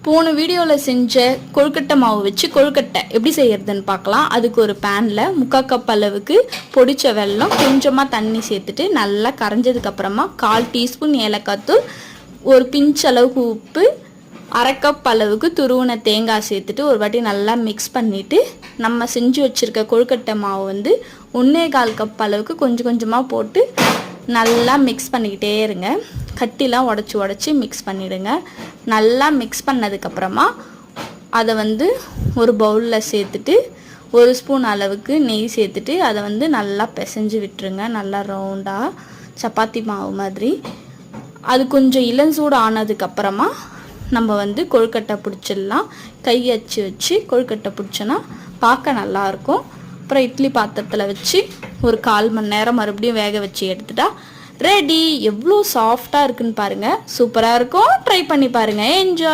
போன வீடியோவில் செஞ்ச கொழுக்கட்டை மாவு வச்சு கொழுக்கட்டை எப்படி செய்யறதுன்னு பார்க்கலாம். அதுக்கு ஒரு பேனில் 3/4 கப் அளவுக்கு பொடிச்ச வெல்லம், கொஞ்சமாக தண்ணி சேர்த்துட்டு நல்லா கரைஞ்சதுக்கப்புறமா 1/4 டீஸ்பூன் ஏலக்காய் தூள், ஒரு பிஞ்ச் அளவுக்கு உப்பு, 1/2 கப் அளவுக்கு துருவின தேங்காய் சேர்த்துட்டு ஒரு வாட்டி நல்லா மிக்ஸ் பண்ணிவிட்டு நம்ம செஞ்சு வச்சுருக்க கொழுக்கட்டை மாவு வந்து 1/4 கப் அளவுக்கு கொஞ்சம் கொஞ்சமாக போட்டு நல்லா மிக்ஸ் பண்ணிக்கிட்டே இருங்க. கட்டிலாம் உடச்சி மிக்ஸ் பண்ணிவிடுங்க. நல்லா மிக்ஸ் பண்ணதுக்கப்புறமா அதை வந்து ஒரு பவுலில் சேர்த்துட்டு 1 ஸ்பூன் அளவுக்கு நெய் சேர்த்துட்டு அதை வந்து நல்லா பிசைஞ்சு விட்டுருங்க. நல்லா ரவுண்டாக சப்பாத்தி மாவு மாதிரி. அது கொஞ்சம் இளஞ்சூடு ஆனதுக்கப்புறமா நம்ம வந்து கொழுக்கட்டை பிடிச்சிடலாம். கை வச்சு கொழுக்கட்டை பிடிச்சோன்னா பார்க்க நல்லாயிருக்கும். அப்புறம் இட்லி பாத்திரத்தில் வச்சு ஒரு 1/4 மணி நேரம் மறுபடியும் வேக வச்சு எடுத்துட்டா ரெடி. எவ்வளோ சாஃப்டாக இருக்குன்னு பாருங்கள். சூப்பராக இருக்கும். ட்ரை பண்ணி பாருங்கள். என்ஜாய்.